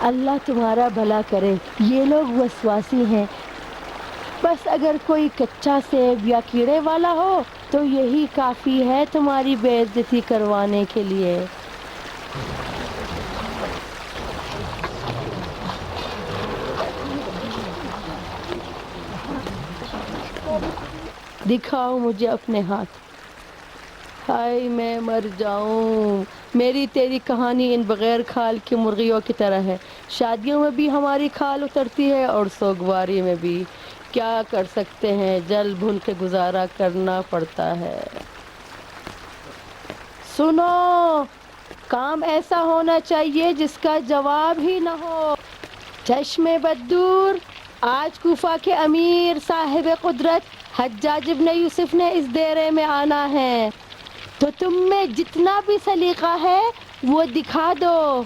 اللہ تمہارا بھلا کرے. یہ لوگ وسواسی ہیں. بس اگر کوئی کچا سیب یا کیڑے والا ہو تو یہی کافی ہے تمہاری بے عزتی کروانے کے لیے. دکھاؤ مجھے اپنے ہاتھ. ہائے میں مر جاؤں. میری تیری کہانی ان بغیر کھال کی مرغیوں کی طرح ہے. شادیوں میں بھی ہماری کھال اترتی ہے اور سوگواری میں بھی. کیا کر سکتے ہیں, جل بھن کے گزارا کرنا پڑتا ہے. سنو, کام ایسا ہونا چاہیے جس کا جواب ہی نہ ہو. چشم بددور, آج کوفہ کے امیر صاحب قدرت حجاج ابن یوسف نے اس ڈیرے میں آنا ہے, تو تم میں جتنا بھی سلیقہ ہے وہ دکھا دو.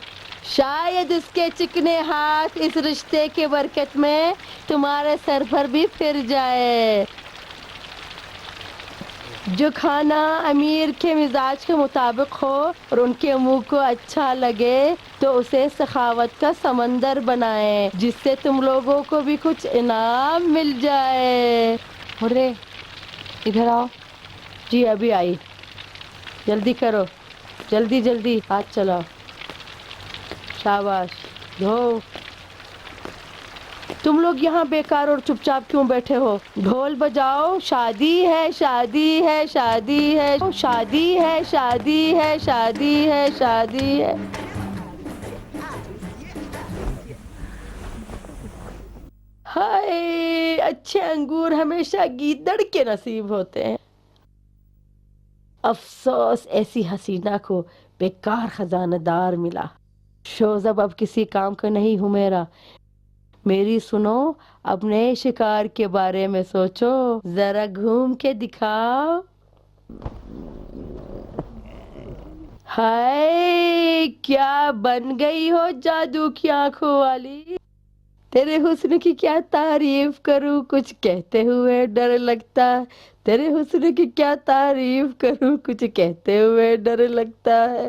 شاید اس کے چکنے ہاتھ اس رشتے کے برکت میں تمہارے سر پر بھی پھر جائے. جو کھانا امیر کے مزاج کے مطابق ہو اور ان کے منہ کو اچھا لگے تو اسے سخاوت کا سمندر بنائیں, جس سے تم لوگوں کو بھی کچھ انعام مل جائے. ہرے, ادھر آؤ. جی ابھی آئی. جلدی کرو, جلدی جلدی ہاتھ چلاؤ. شاباش, دھو. تم لوگ یہاں بیکار اور چپ چاپ کیوں بیٹھے ہو؟ ڈھول بجاؤ. شادی ہے, شادی ہے, شادی ہے, شادی ہے, شادی ہے, شادی ہے, شادی ہے. ہائے, اچھے انگور ہمیشہ گیدڑ کے نصیب ہوتے ہیں. افسوس ایسی حسینہ کو بیکار خزانہ دار ملا. شوزب اب کسی کام کا نہیں حمیرہ. میری سنو, اپنے شکار کے بارے میں سوچو. ذرا گھوم کے دکھاؤ. ہائے, کیا بن گئی ہو جادو کی آنکھوں والی. تیرے حسن کی کیا تعریف کروں, کچھ کہتے ہوئے ڈر لگتا. تیرے حسن کی کیا تعریف کروں, کچھ کہتے ہوئے ڈر لگتا ہے.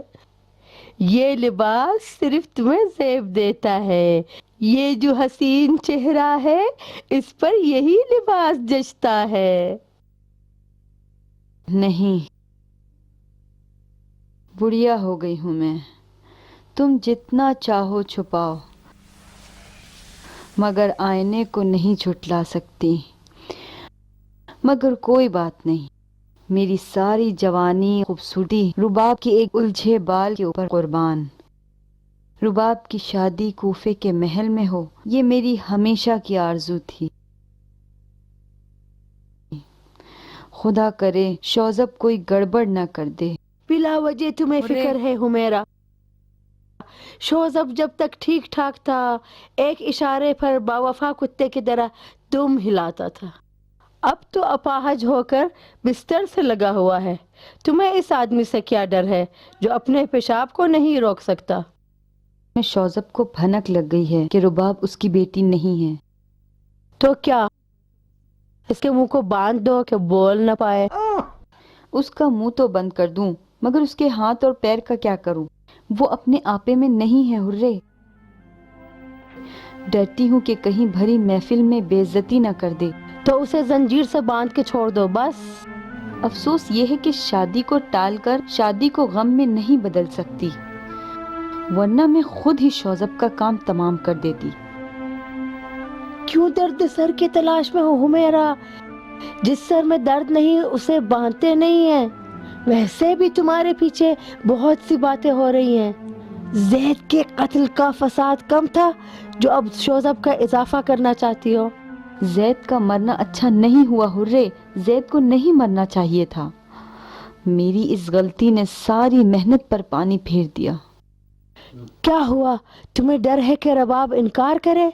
یہ لباس صرف تمہیں زیب دیتا ہے. یہ جو حسین چہرہ ہے اس پر یہی لباس جچتا ہے. نہیں, بڑھیا ہو گئی ہوں میں. تم جتنا چاہو چھپاؤ, مگر آئینے کو نہیں جھٹلا سکتی. مگر کوئی بات نہیں, میری ساری جوانی خوبصورتی رباب کی ایک الجھے بال کے اوپر قربان. رباب کی شادی کوفے کے محل میں ہو, یہ میری ہمیشہ کی آرزو تھی. خدا کرے شوزب کوئی گڑبڑ نہ کر دے. بلا وجہ تمہیں فکر ہے حمیرہ. شوزب جب تک ٹھیک ٹھاک تھا ایک اشارے پر باوفا کتے کی طرح دم ہلاتا تھا. اب تو اپاہج ہو کر بستر سے لگا ہوا ہے. تمہیں اس آدمی سے کیا ڈر ہے جو اپنے پیشاب کو نہیں روک سکتا؟ شوزب کو بھنک لگ گئی ہے کہ رباب اس کی بیٹی نہیں ہے. تو کیا اس کے منہ کو باندھ دو کہ بول نہ پائے؟ اس کا منہ تو بند کر دوں, مگر اس کے ہاتھ اور پیر کا کیا کروں؟ وہ اپنے آپے میں نہیں ہے ہرے. ڈرتی ہوں کہ کہیں بھری محفل میں بے عزتی نہ کر دے. تو اسے زنجیر سے باندھ کے چھوڑ دو بس. افسوس یہ ہے کہ شادی کو ٹال کر شادی کو غم میں نہیں بدل سکتی, ورنہ میں خود ہی شوزب کا کام تمام کر دیتی. کیوں درد سر کی تلاش میں ہو حمیرہ؟ جس سر میں درد نہیں اسے باندھتے نہیں ہیں. ویسے بھی تمہارے پیچھے بہت سی باتیں ہو رہی ہیں. زید کے قتل کا فساد کم تھا جو اب شوزب کا اضافہ کرنا چاہتی ہو. زید کا مرنا اچھا نہیں ہوا ہرے. زید کو نہیں مرنا چاہیے تھا. میری اس غلطی نے ساری محنت پر پانی پھیر دیا. کیا ہوا, تمہیں ڈر ہے کہ رباب انکار کرے؟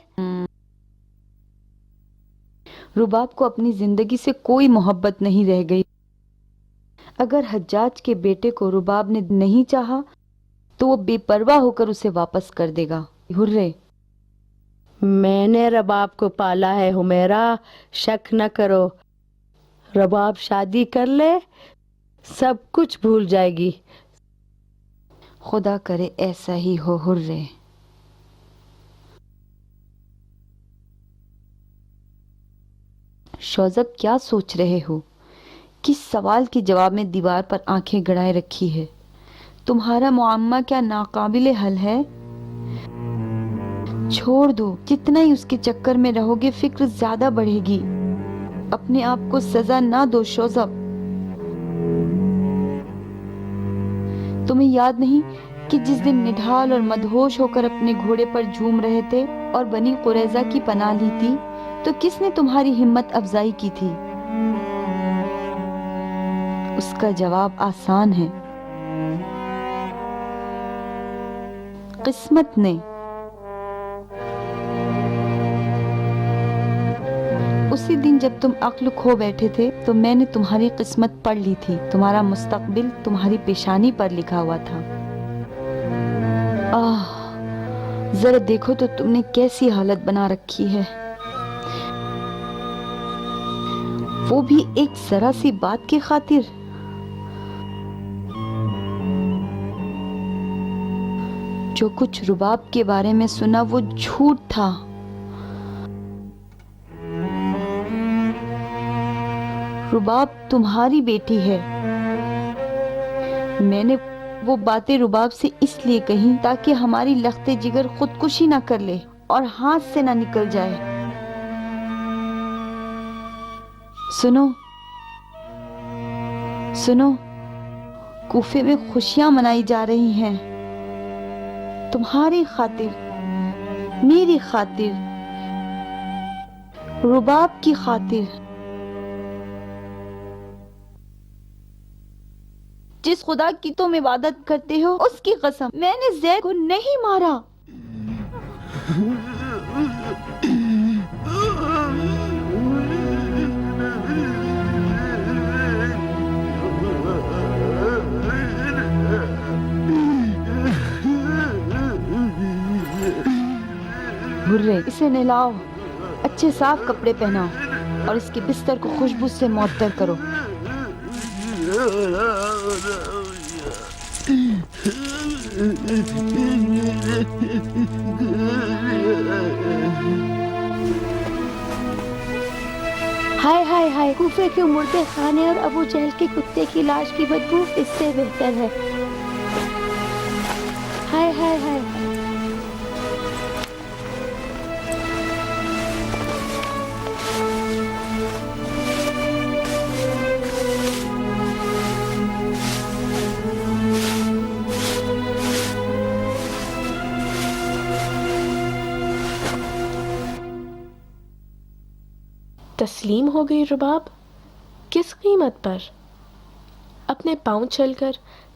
رباب کو اپنی زندگی سے کوئی محبت نہیں رہ گئی۔ اگر حجاج کے بیٹے کو رباب نے نہیں چاہا تو وہ بے پرواہ ہو کر اسے واپس کر دے گا۔ ہررے، میں نے رباب کو پالا ہے حمیرہ، شک نہ کرو۔ رباب شادی کر لے سب کچھ بھول جائے گی۔ خدا کرے ایسا ہی ہو ہررے۔ شوذب کیا سوچ رہے ہو؟ کس سوال کے جواب میں دیوار پر آنکھیں گڑائے رکھی ہے؟ تمہارا معمہ کیا ناقابل حل ہے؟ چھوڑ دو، جتنا ہی اس کے چکر میں رہو گے فکر زیادہ بڑھے گی۔ اپنے آپ کو سزا نہ دو شوذب۔ تمہیں یاد نہیں کہ جس دن نڈھال اور مدہوش ہو کر اپنے گھوڑے پر جھوم رہے تھے اور بنی قریظہ کی پناہ لی تھی تو کس نے تمہاری ہمت افزائی کی تھی؟ اس کا جواب آسان ہے، قسمت نے۔ اسی دن جب تم عقل کھو بیٹھے تھے تو میں نے تمہاری قسمت پڑھ لی تھی، تمہارا مستقبل تمہاری پیشانی پر لکھا ہوا تھا۔ ذرا دیکھو تو تم نے کیسی حالت بنا رکھی ہے، وہ بھی ایک ذرا سی بات کی خاطر۔ جو کچھ رباب کے بارے میں سنا وہ جھوٹ تھا۔ رباب تمہاری بیٹی ہے۔ میں نے وہ باتیں رباب سے اس لیے کہیں تاکہ ہماری لخت جگر خودکشی نہ کر لے اور ہاتھ سے نہ نکل جائے۔ سنو سنو، کوفے میں خوشیاں منائی جا رہی ہیں، تمہاری خاطر، میری خاطر، رباب کی خاطر۔ جس خدا کی تم عبادت کرتے ہو اس کی قسم، میں نے زید کو نہیں مارا۔ ہررے، اسے نہلاؤ، اچھے صاف کپڑے پہناؤ اور اس کے بستر کو خوشبو سے معطر کرو۔ ہائے ہائے ہائے، کوفے کے مردے خانے اور ابو جہل کے کتے کی لاش کی بدبو اس سے بہتر ہے۔ ہائے ہائے ہائے، تسلیم ہو گئی رباب؟ کس قیمت پر؟ اپنے پاؤں چل کر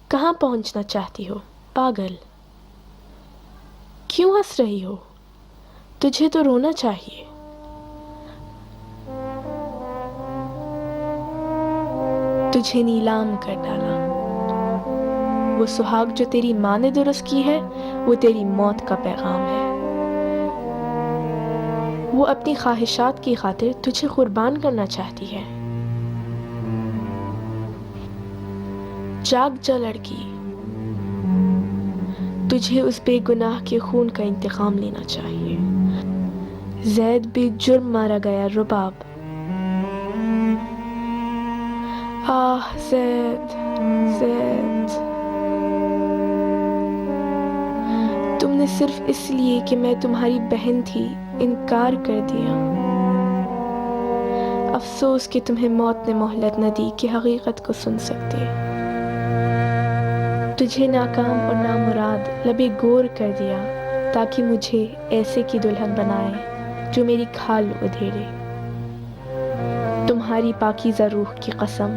کہاں پہنچنا چاہتی ہو پاگل؟ کیوں ہنس رہی ہو؟ تجھے تو رونا چاہیے۔ تجھے نیلام کر ڈالا۔ وہ سہاگ جو تیری ماں نے درست کی ہے وہ تیری موت کا پیغام ہے۔ وہ اپنی خواہشات کی خاطر تجھے قربان کرنا چاہتی ہے۔ جاگ جا لڑکی، تجھے اس بے گناہ کے خون کا انتقام لینا چاہیے۔ زید بے جرم مارا گیا رباب۔ آہ زید، زید، تم نے صرف اس لیے کہ میں تمہاری بہن تھی انکار کر دیا۔ افسوس کہ تمہیں موت نے مہلت نہ دی کہ حقیقت کو سن سکتے۔ تجھے ناکام اور نامراد لبے گور کر دیا تاکہ مجھے ایسے کی دلہن بنائے جو میری کھال ادھیڑے۔ تمہاری پاکیزہ روح کی قسم،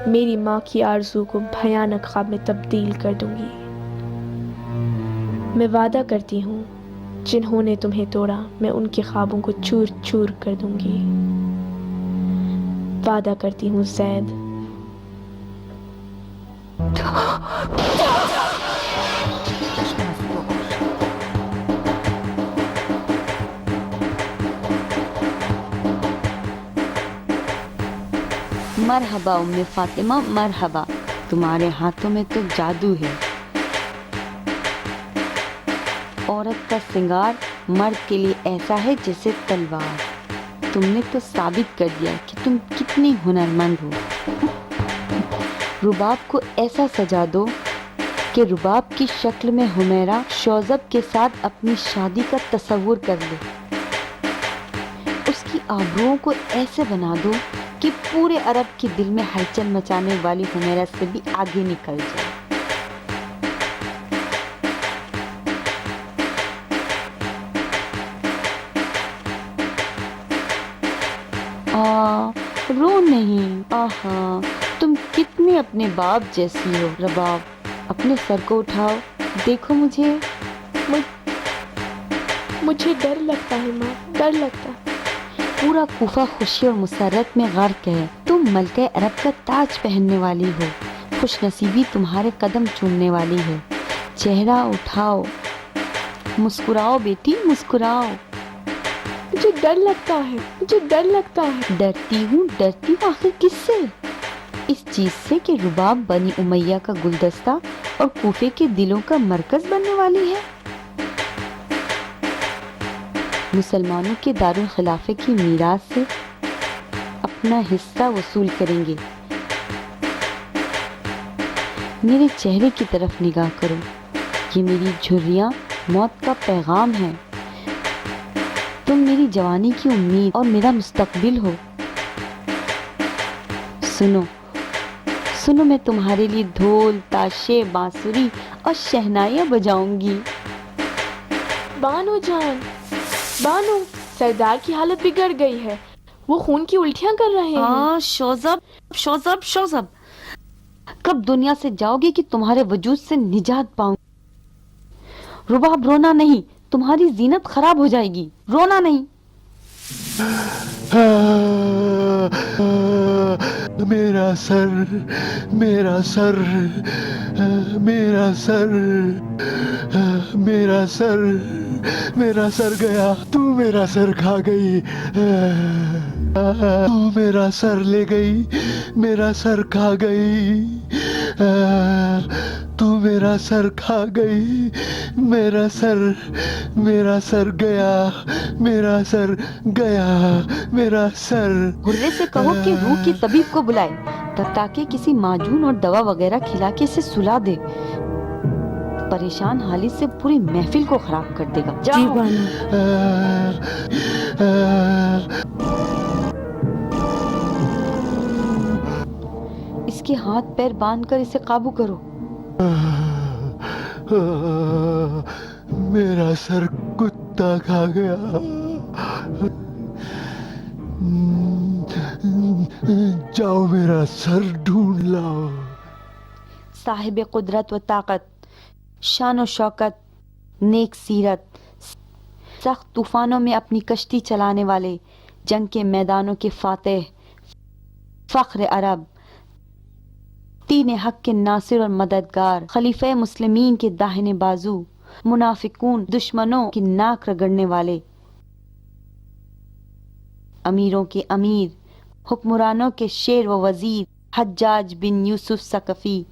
میری ماں کی آرزو کو بھیانک خواب میں تبدیل کر دوں گی۔ میں وعدہ کرتی ہوں جنہوں نے تمہیں توڑا میں ان کے خوابوں کو چور چور کر دوں گی. وعدہ کرتی ہوں زید. مرحبا ام فاطمہ مرحبا، تمہارے ہاتھوں میں تو جادو ہے. عورت کا سنگار مرد کے لیے ایسا ہے جیسے تلوار. تم نے تو ثابت کر دیا کہ تم کتنی ہنرمند ہو. رباب کو ایسا سجا دو کہ رباب کی شکل میں حمیرہ شوذب کے ساتھ اپنی شادی کا تصور کر لے. اس کی آبروؤں کو ایسے بنا دو کہ پورے عرب کے دل میں ہلچل مچانے والی حمیرہ سے بھی آگے نکل جائے. رو نہیں. آہا تم کتنی اپنے باپ جیسی ہو رباب. اپنے سر کو اٹھاؤ، دیکھو مجھے. مجھے ڈر لگتا ہے ماں، ڈر لگتا. پورا کوفہ خوشی اور مسرت میں غرق ہے. تم ملکہ عرب کا تاج پہننے والی ہو. خوش نصیبی تمہارے قدم چومنے والی ہے. چہرہ اٹھاؤ، مسکراؤ بیٹی مسکراؤ. مجھے ڈر لگتا ہے، مجھے ڈر لگتا ہے. ڈرتی ہوں آخر کس سے؟ اس چیز سے کہ رباب بنی امیہ کا گلدستہ اور کوفے کے دلوں کا مرکز بننے والی ہے. مسلمانوں کے دارالخلافے کی میراث سے اپنا حصہ وصول کریں گے. میرے چہرے کی طرف نگاہ کرو، یہ میری جھریاں موت کا پیغام ہے. تم میری جوانی کی امید اور میرا مستقبل ہو. سنو سنو، میں تمہارے لیے ڈھول، تاشے، بانسری اور شہنائیاں بجاؤں گی. بانو جان، بانو، سردار کی حالت بگڑ گئی ہے. وہ خون کی الٹیاں کر رہے ہیں. شوذب کب دنیا سے جاؤ گے کہ تمہارے وجود سے نجات پاؤں. رباب رونا نہیں، تمہاری زینت خراب ہو جائے گی. رونا نہیں. میرا سر، میرا سر، میرا سر، میرا سر، میرا سر گیا. تو میرا سر کھا گئی، تو میرا سر لے گئی، میرا سر کھا گئی. تو میرا سر کھا گئی، میرا سر، میرا سر گیا، میرا سر گیا، میرا سر. غرے سے کہو کہ روح کی طبیب کو بلائے تاکہ کسی معجون اور دوا وغیرہ کھلا کے اسے سلا دے. پریشان حالی سے پوری محفل کو خراب کر دے گا. جی بانو. اس کے ہاتھ پیر باندھ کر اسے قابو کرو. میرا سر کتا کھا گیا. جاؤ میرا سر ڈھونڈ لاؤ. صاحب قدرت و طاقت، شان و شوکت، نیک سیرت، سخت طوفانوں میں اپنی کشتی چلانے والے، جنگ کے میدانوں کے فاتح، فخر عرب، دین حق کے ناصر اور مددگار، خلیفہ مسلمین کے داہنے بازو، منافقون دشمنوں کی ناک رگڑنے والے، امیروں کے امیر، حکمرانوں کے شیر و وزیر، حجاج بن یوسف ثقفی.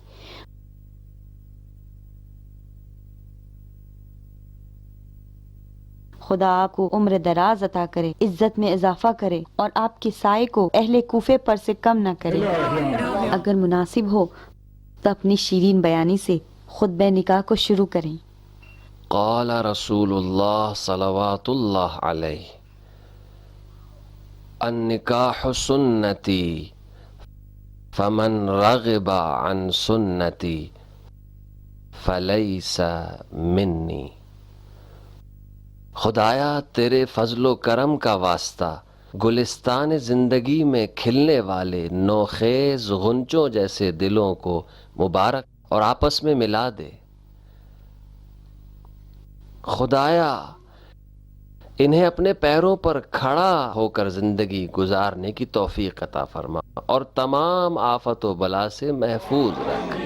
خدا آپ کو عمر دراز عطا کرے، عزت میں اضافہ کرے اور آپ کے سائے کو اہل کوفے پر سے کم نہ کرے. اگر مناسب ہو تو اپنی شیرین بیانی سے خطبہ نکاح کو شروع کریں. قال رسول اللہ صلوات اللہ علیہ النکاح سنتی فمن رغب عن سنتی فلیس منی. خدایا تیرے فضل و کرم کا واسطہ گلستان زندگی میں کھلنے والے نوخیز غنچوں جیسے دلوں کو مبارک اور آپس میں ملا دے. خدایا انہیں اپنے پیروں پر کھڑا ہو کر زندگی گزارنے کی توفیق عطا فرما اور تمام آفت و بلا سے محفوظ رکھ۔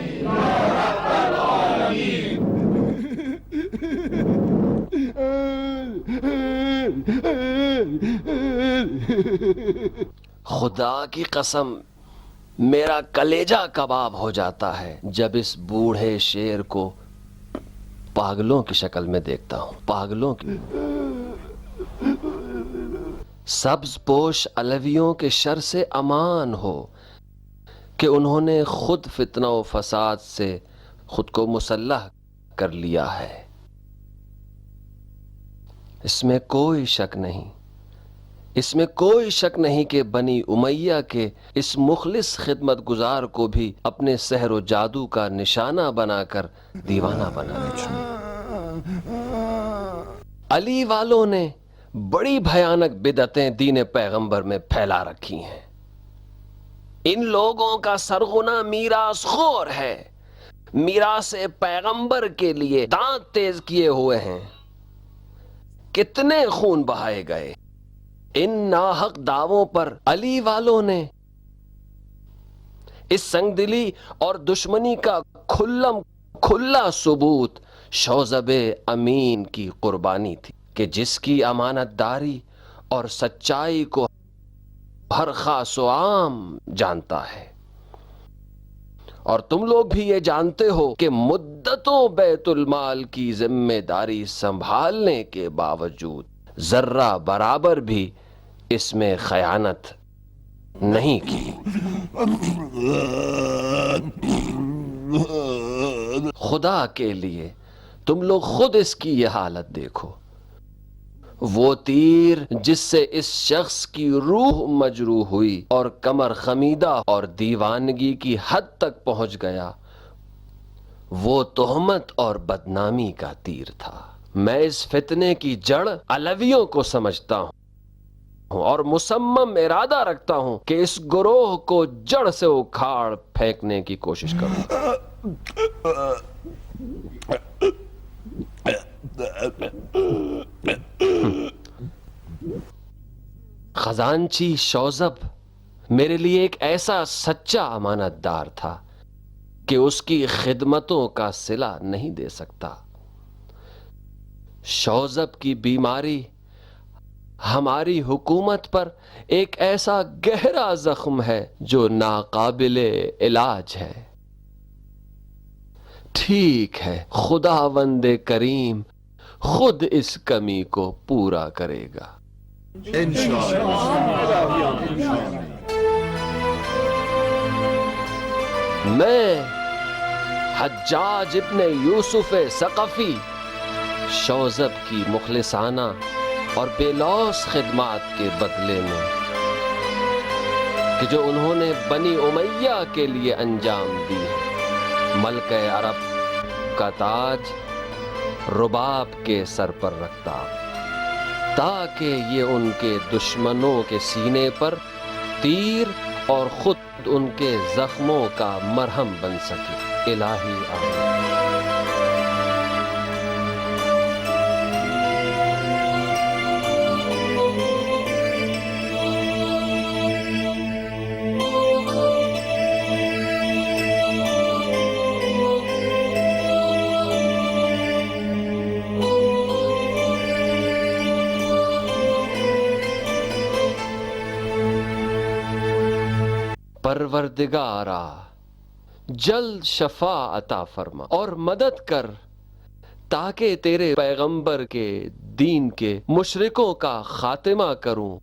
خدا کی قسم میرا کلیجہ کباب ہو جاتا ہے جب اس بوڑھے شیر کو پاگلوں کی شکل میں دیکھتا ہوں، پاگلوں کی۔ سبز پوش علویوں کے شر سے امان ہو کہ انہوں نے خود فتنہ و فساد سے خود کو مسلح کر لیا ہے۔ اس میں کوئی شک نہیں، اس میں کوئی شک نہیں کہ بنی امیہ کے اس مخلص خدمت گزار کو بھی اپنے سحر و جادو کا نشانہ بنا کر دیوانہ بنا دیا۔ علی والوں نے بڑی بھیانک بدعتیں دین پیغمبر میں پھیلا رکھی ہیں۔ ان لوگوں کا سرغنہ میراث خور ہے، میراث پیغمبر کے لیے دانت تیز کیے ہوئے ہیں۔ کتنے خون بہائے گئے ان ناحق دعووں پر۔ علی والوں نے اس سنگ دلی اور دشمنی کا کھلا ثبوت شوذب امین کی قربانی تھی کہ جس کی امانت داری اور سچائی کو ہر خاص و عام جانتا ہے۔ اور تم لوگ بھی یہ جانتے ہو کہ مدتوں بیت المال کی ذمہ داری سنبھالنے کے باوجود ذرہ برابر بھی اس میں خیانت نہیں کی۔ خدا کے لیے تم لوگ خود اس کی یہ حالت دیکھو۔ وہ تیر جس سے اس شخص کی روح مجروح ہوئی اور کمر خمیدہ اور دیوانگی کی حد تک پہنچ گیا، وہ تہمت اور بدنامی کا تیر تھا۔ میں اس فتنے کی جڑ علویوں کو سمجھتا ہوں اور مصمم ارادہ رکھتا ہوں کہ اس گروہ کو جڑ سے اکھاڑ پھینکنے کی کوشش کروں۔ خزانچی شوذب میرے لیے ایک ایسا سچا امانت دار تھا کہ اس کی خدمتوں کا صلہ نہیں دے سکتا۔ شوذب کی بیماری ہماری حکومت پر ایک ایسا گہرا زخم ہے جو ناقابل علاج ہے۔ ٹھیک ہے، خداوند کریم خود اس کمی کو پورا کرے گا۔ میں حجاج ابن یوسف ثقفی شوذب کی مخلصانہ اور بے لوث خدمات کے بدلے میں کہ جو انہوں نے بنی امیہ کے لیے انجام دی ہے، ملکہ عرب کا تاج رباب کے سر پر رکھتا تاکہ یہ ان کے دشمنوں کے سینے پر تیر اور خود ان کے زخموں کا مرہم بن سکے۔ الہی آمین۔ پروردگارا جلد شفا عطا فرما اور مدد کر تاکہ تیرے پیغمبر کے دین کے مشرکوں کا خاتمہ کروں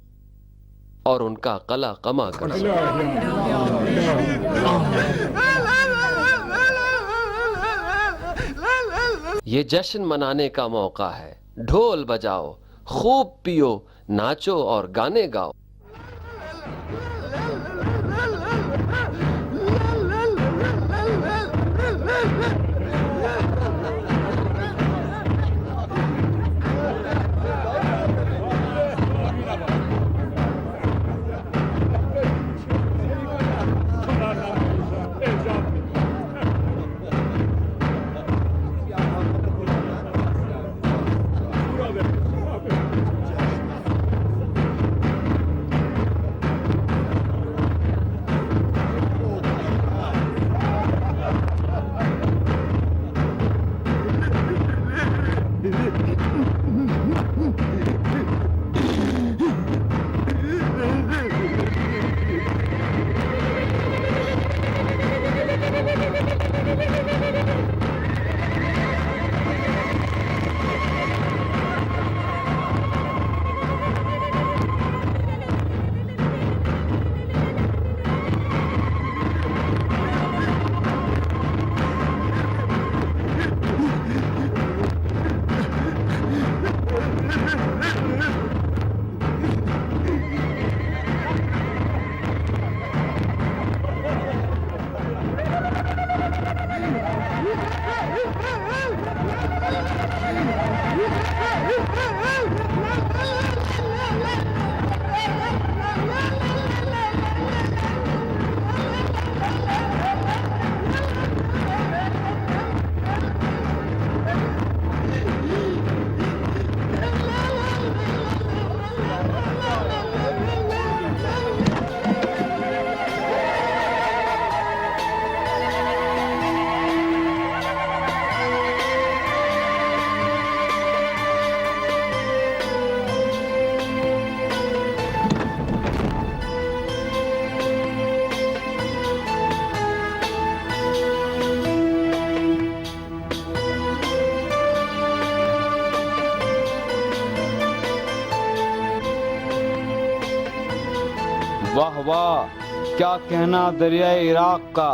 اور ان کا قلع قمع کر سکوں۔ یہ جشن منانے کا موقع ہے، ڈھول بجاؤ، خوب پیو، ناچو اور گانے گاؤ۔ واہ واہ، کیا کہنا دریائے عراق کا،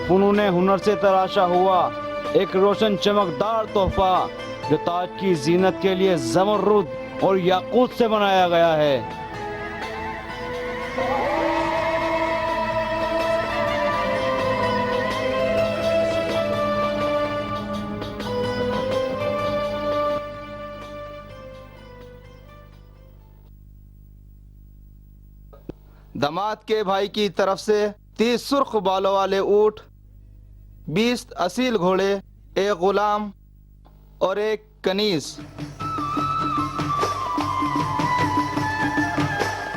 فنون ہنر سے تراشا ہوا ایک روشن چمکدار تحفہ جو تاج کی زینت کے لیے زمرد اور یاقوت سے بنایا گیا ہے۔ داماد کے بھائی کی طرف سے 30 سرخ بالوں والے اونٹ، 20 اصیل گھوڑے، ایک غلام اور ایک کنیز۔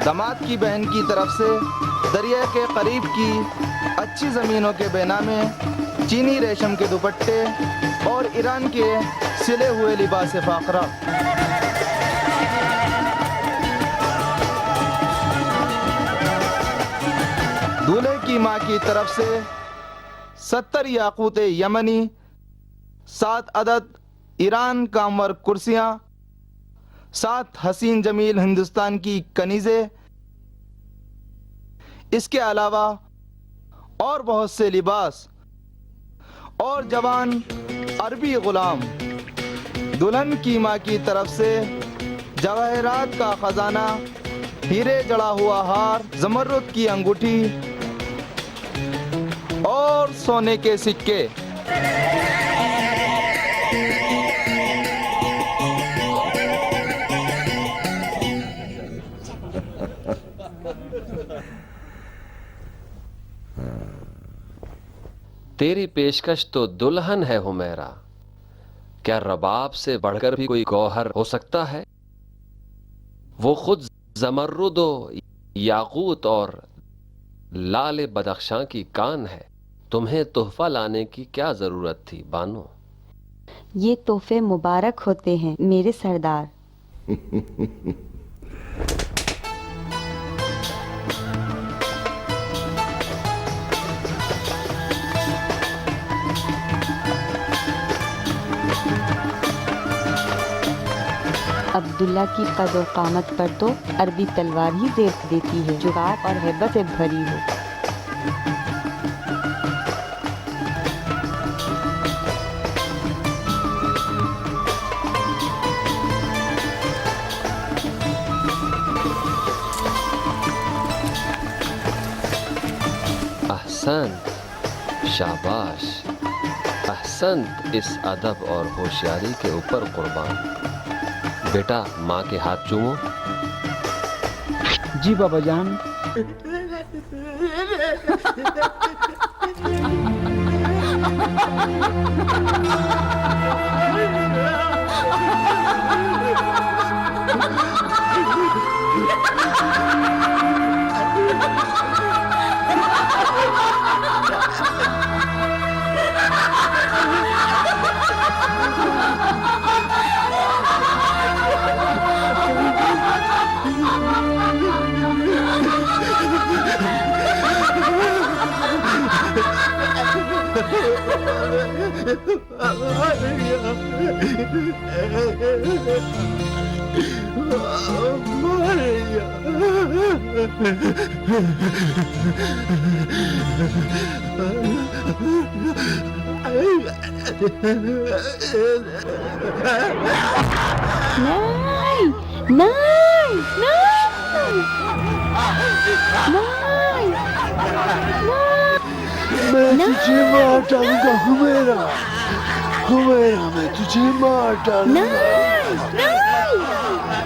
داماد کی بہن کی طرف سے دریا کے قریب کی اچھی زمینوں کے بینا میں چینی ریشم کے دوپٹے اور ایران کے سلے ہوئے لباس فاقرہ۔ دولہے کی ماں کی طرف سے 70 یاقوت یمنی، 7 عدد ایران کامور کرسیاں، 7 حسین جمیل ہندوستان کی کنیزیں، اس کے علاوہ اور بہت سے لباس اور جوان عربی غلام۔ دلہن کی ماں کی طرف سے جواہرات کا خزانہ، ہیرے جڑا ہوا ہار، زمرد کی انگوٹھی اور سونے کے سکے۔ تیری پیشکش تو دلہن ہے حمیرہ، کیا رباب سے بڑھ کر بھی کوئی گوہر ہو سکتا ہے؟ وہ خود زمرد و یاقوت اور لال بدخشاں کی کان ہے، تمہیں تحفہ لانے کی کیا ضرورت تھی بانو؟ یہ تحفے مبارک ہوتے ہیں میرے سردار۔ عبداللہ کی قد و قامت پر تو عربی تلوار ہی زیر دیتی ہے جو غار اور ہیبت سے بھری ہو۔ احسنت، شاباش، احسنت، اس ادب اور ہوشیاری کے اوپر قربان۔ بیٹا ماں کے ہاتھ چومو۔ جی بابا جان۔ میں تجھے مار ڈالوں گا حمیرہ، حمیرہ میں تجھے مار ڈالوں گا،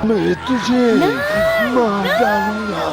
میں تجھے مار ڈالوں گا۔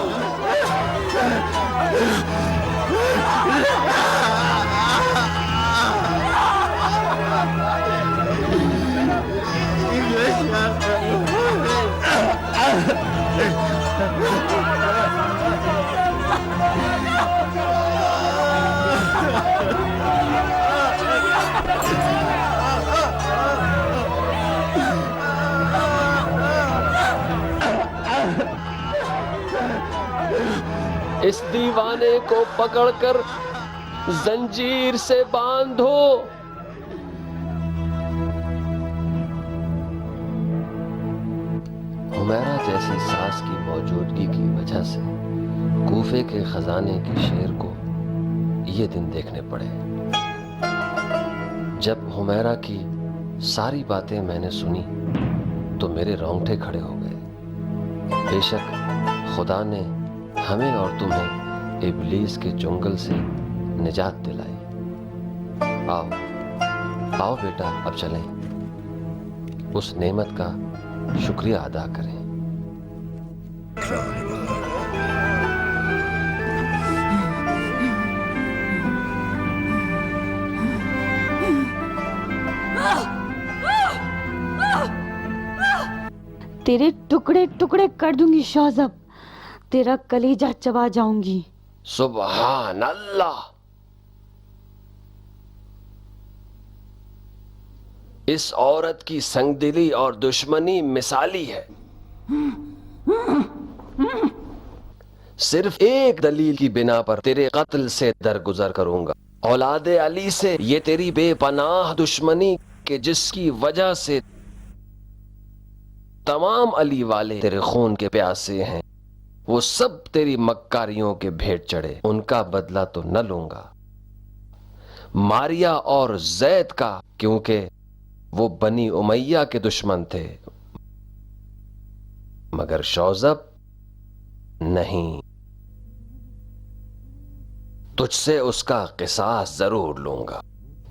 اس دیوانے کو پکڑ کر زنجیر سے باندھو۔ حمیرہ جیسی ساس کی موجودگی کی وجہ سے کوفے کے خزانے کے شیر کو یہ دن دیکھنے پڑے جب حمیرہ کی ساری باتیں میں نے سنی تو میرے رونگٹے کھڑے ہو گئے۔ بے شک خدا نے ہمیں اور تمہیں ابلیس کے چنگل سے نجات دلائی۔ آؤ آؤ بیٹا، اب چلیں، اس نعمت کا شکریہ ادا کریں۔ تیرے ٹکڑے ٹکڑے کر دوں گی شوزب، تیرا کلیجہ چبا جاؤں گی۔ سبحان اللہ! اس عورت کی سنگدلی اور دشمنی مثالی ہے۔ صرف ایک دلیل کی بنا پر تیرے قتل سے درگزر کروں گا۔ اولاد علی سے یہ تیری بے پناہ دشمنی کہ جس کی وجہ سے تمام علی والے تیرے خون کے پیاسے ہیں، وہ سب تیری مکاریوں کے بھیٹ چڑھے، ان کا بدلہ تو نہ لوں گا۔ ماریا اور زید کا، کیونکہ وہ بنی امیہ کے دشمن تھے، مگر شوزب نہیں۔ تجھ سے اس کا قصاص ضرور لوں گا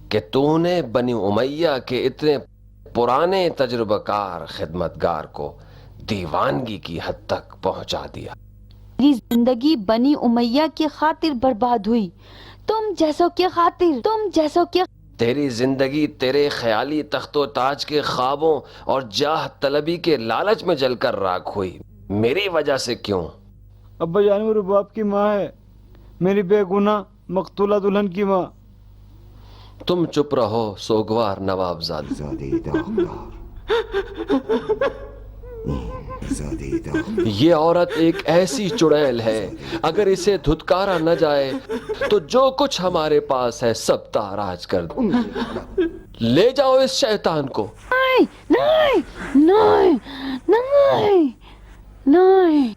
کہ تو نے بنی امیہ کے اتنے پرانے تجربہ کار خدمتگار کو دیوانگی کی حد تک پہنچا دیا۔ میری زندگی بنی امیہ کی خاطر برباد ہوئی، تم جیسوں کی خاطر۔ تیری زندگی تیرے خیالی تخت و تاج کے خوابوں اور جاہ طلبی کے لالچ میں جل کر راکھ ہوئی، میری وجہ سے کیوں؟ ابا جان وہ رباب کی ماں ہے، میری بے گناہ مقتولہ دلہن کی ماں۔ تم چپ رہو سوگوار نواب زادی۔ یہ عورت ایک ایسی چڑیل ہے، اگر اسے دھتکارا نہ جائے تو جو کچھ ہمارے پاس ہے سب تاراج کر دو۔ لے جاؤ اس شیطان کو۔ نہیں۔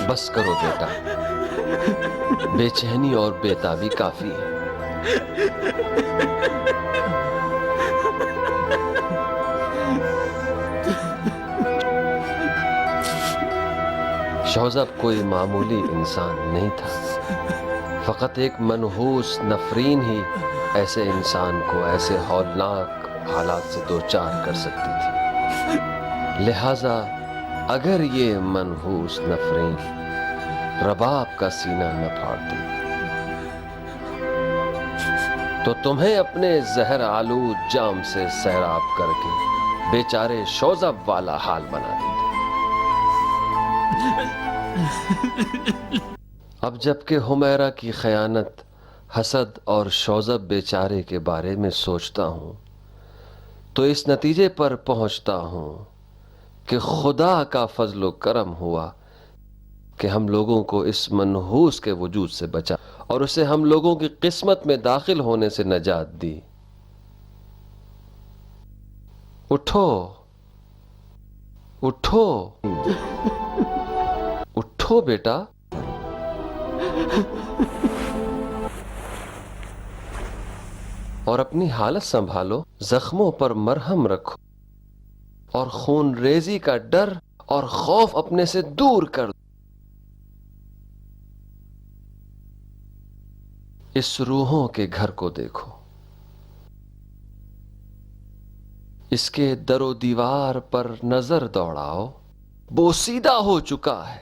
بس کرو بیٹا، بے چینی اور بے تابی کافی ہے۔ شوزب کوئی معمولی انسان نہیں تھا، فقط ایک منحوس نفرین ہی ایسے انسان کو ایسے ہولناک حالات سے دوچار کر سکتی تھی۔ لہذا اگر یہ منحوس نفرین رباب کا سینہ نہ پھاڑتی تو تمہیں اپنے زہر آلود جام سے سیراب کر کے بیچارے شوزب والا حال بنا دیتے۔ اب جب کہ حمیرہ کی خیانت، حسد اور شوزب بیچارے کے بارے میں سوچتا ہوں تو اس نتیجے پر پہنچتا ہوں کہ خدا کا فضل و کرم ہوا کہ ہم لوگوں کو اس منحوس کے وجود سے بچا اور اسے ہم لوگوں کی قسمت میں داخل ہونے سے نجات دی۔ اٹھو اٹھو اٹھو بیٹا، اور اپنی حالت سنبھالو، زخموں پر مرہم رکھو اور خون ریزی کا ڈر اور خوف اپنے سے دور کر دو۔ اس روحوں کے گھر کو دیکھو، اس کے در و دیوار پر نظر دوڑاؤ، بوسیدہ ہو چکا ہے۔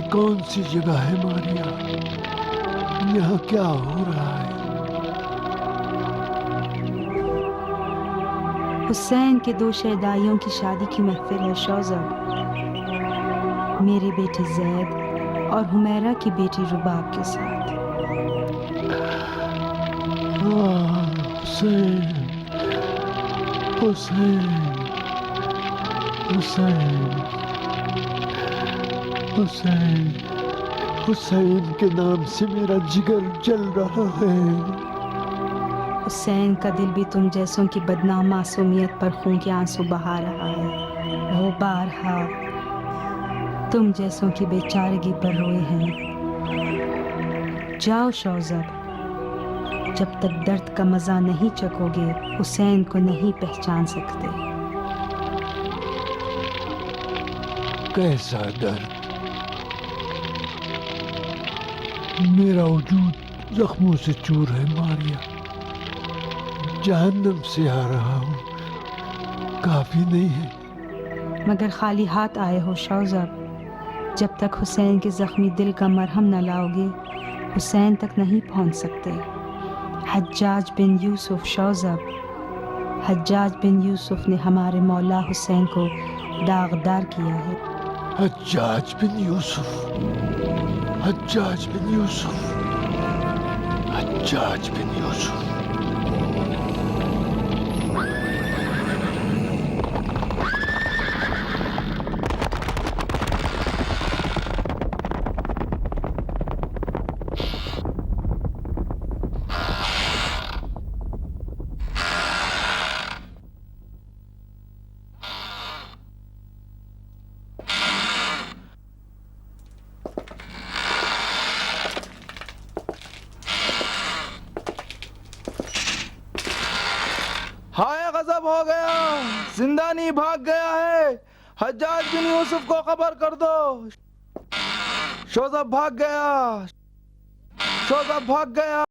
یہ کون سی جگہ ہے ماریا؟ یہاں کیا ہو رہا ہے؟ حسین کے 2 شہدائیوں کی شادی کی محفل ہے شوزب، میرے بیٹے زید اور حمیرہ کی بیٹی رباب کے ساتھ۔ حسین حسین حسین حسین حسین کے نام سے میرا جگر جل رہا ہے۔ حسین کا دل بھی تم جیسوں کی بدنام معصومیت پر خون کے آنسو بہا رہا ہے۔ وہ بارہا تم جیسوں کی بے چارگی پر روئے ہیں۔ جاؤ شوزب، جب تک درد کا مزہ نہیں چکھو گے حسین کو نہیں پہچان سکتے۔ کیسا درد؟ میرا وجود زخموں سے چور ہے ماریا، جہنم سے آ رہا ہوں، کافی نہیں ہے۔ مگر خالی ہاتھ آئے ہو شوزب، جب تک حسین کے زخمی دل کا مرہم نہ لاؤ گے حسین تک نہیں پہنچ سکتے۔ حجاج بن یوسف شوزب، حجاج بن یوسف نے ہمارے مولا حسین کو داغدار کیا ہے۔ حجاج بن یوسف، حجاج بن یوسف، حجاج بن یوسف۔ ہائے غضب ہو گیا، زندانی بھاگ گیا ہے، حجاج بن یوسف کو خبر کر دو۔ شوزب بھاگ گیا، شوزب بھاگ گیا۔